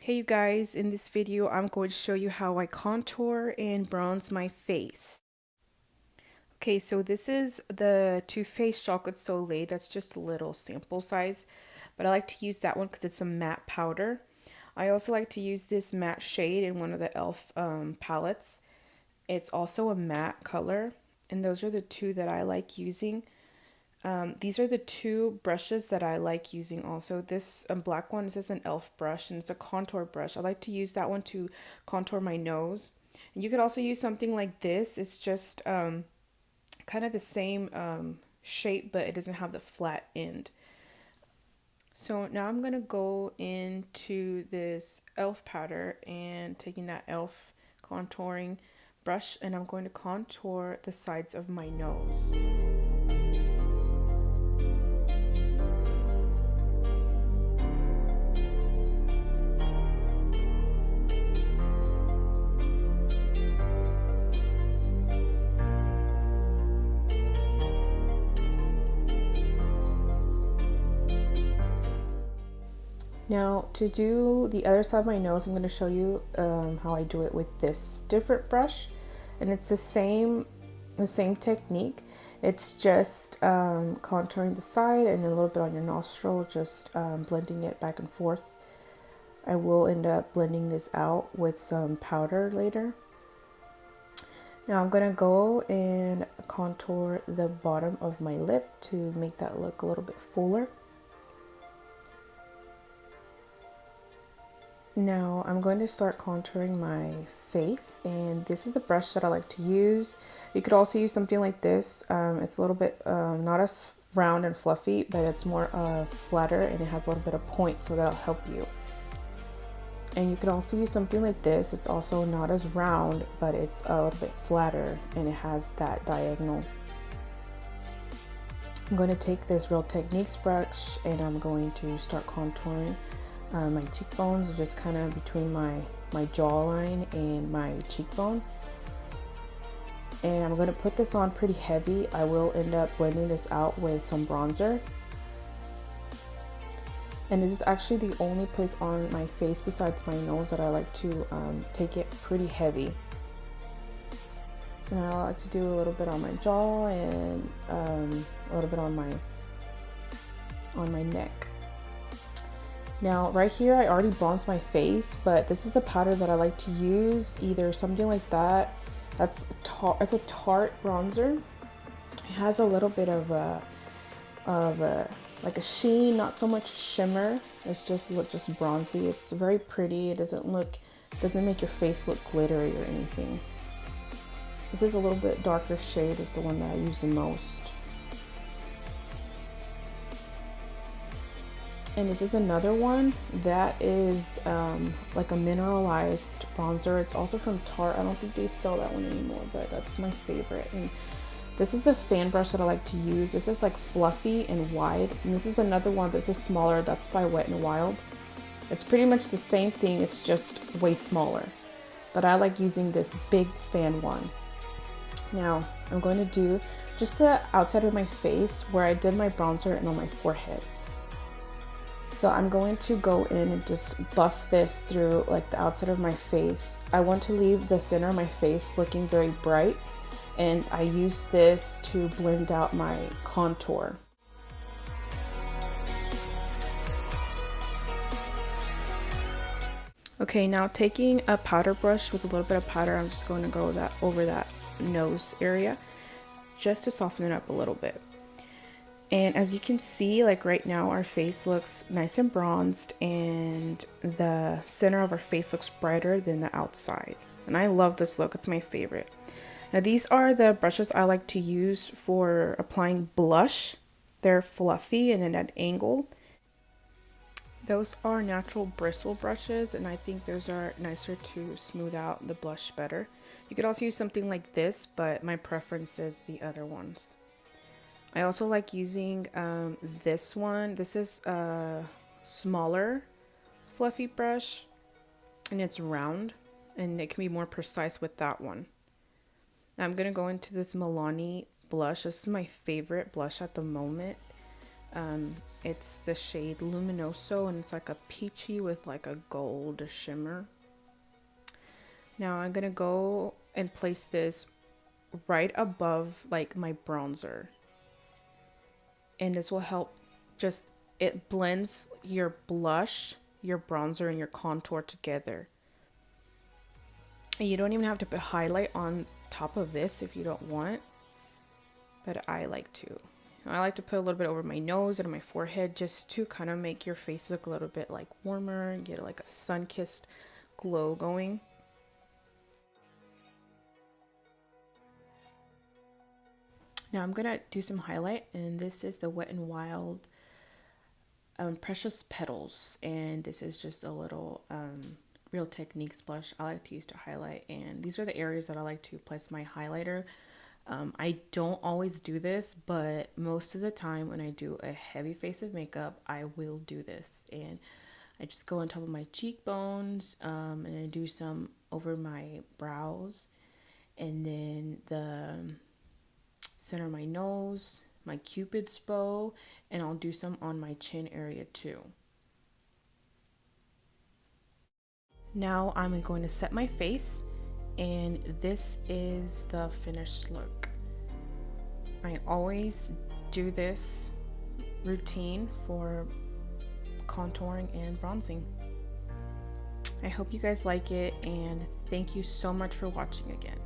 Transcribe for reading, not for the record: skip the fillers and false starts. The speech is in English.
Hey you guys, in this video I'm going to show you how I contour and bronze my face. Okay, so this is the Too Faced Chocolate Soleil. That's just a little sample size, but I like to use that one because it's a matte powder. I also like to use this matte shade in one of the e.l.f. Palettes. It's also a matte color, and those are the two that I like using. These are the two brushes that I like using also. This black one, this is an e.l.f. brush and it's a contour brush. I like to use that one to contour my nose. And you could also use something like this. It's just kind of the same shape, but it doesn't have the flat end. So now I'm going to go into this e.l.f. powder and taking that e.l.f. contouring brush, and I'm going to contour the sides of my nose. Now to do the other side of my nose, I'm going to show you how I do it with this different brush, and it's the same technique. It's just contouring the side and a little bit on your nostril, just blending it back and forth. I will end up blending this out with some powder later. Now I'm going to go and contour the bottom of my lip to make that look a little bit fuller. Now I'm going to start contouring my face, and this is the brush that I like to use. You could also use something like this. It's a little bit not as round and fluffy, but it's more flatter and it has a little bit of point, so that'll help you. And you could also use something like this. It's also not as round, but it's a little bit flatter and it has that diagonal. I'm going to take this Real Techniques brush and I'm going to start contouring my cheekbones, just kind of between my jawline and my cheekbone. And I'm going to put this on pretty heavy. I will end up blending this out with some bronzer. And this is actually the only place on my face besides my nose that I like to take it pretty heavy. And I like to do a little bit on my jaw and a little bit on my neck. Now right here I already bronzed my face, but this is the powder that I like to use, either something like that. It's a tart bronzer. It has a little bit of like a sheen, not so much shimmer. It's just bronzy. It's very pretty. It doesn't make your face look glittery or anything. This is a little bit darker shade, is the one that I use the most. And this is another one that is like a mineralized bronzer. It's also from Tarte. I don't think they sell that one anymore, but that's my favorite. And this is the fan brush that I like to use. This is like fluffy and wide. And this is another one that's smaller. That's by Wet n Wild. It's pretty much the same thing. It's just way smaller. But I like using this big fan one. Now I'm going to do just the outside of my face where I did my bronzer and on my forehead. So I'm going to go in and just buff this through like the outside of my face. I want to leave the center of my face looking very bright, and I use this to blend out my contour. Okay, now taking a powder brush with a little bit of powder, I'm just going to go over that nose area just to soften it up a little bit. And as you can see, like right now our face looks nice and bronzed, and the center of our face looks brighter than the outside. And I love this look, it's my favorite. Now these are the brushes I like to use for applying blush. They're fluffy and then at an angle. Those are natural bristle brushes, and I think those are nicer to smooth out the blush better. You could also use something like this, but my preference is the other ones. I also like using this one. This is a smaller fluffy brush, and it's round, and it can be more precise with that one. Now I'm going to go into this Milani blush. This is my favorite blush at the moment. It's the shade Luminoso, and it's like a peachy with like a gold shimmer. Now I'm gonna go and place this right above like my bronzer, and this will help just, it blends your blush, your bronzer, and your contour together. And you don't even have to put highlight on top of this if you don't want, but I like to. I like to put a little bit over my nose and my forehead just to kind of make your face look a little bit like warmer and get like a sun-kissed glow going. Now I'm gonna do some highlight, and this is the Wet n Wild Precious Petals, and this is just a little Real Techniques blush I like to use to highlight, and these are the areas that I like to place my highlighter. I don't always do this, but most of the time when I do a heavy face of makeup, I will do this, and I just go on top of my cheekbones, and I do some over my brows, and then the center of my nose, my cupid's bow, and I'll do some on my chin area too. Now I'm going to set my face, and this is the finished look. I always do this routine for contouring and bronzing. I hope you guys like it, and thank you so much for watching again.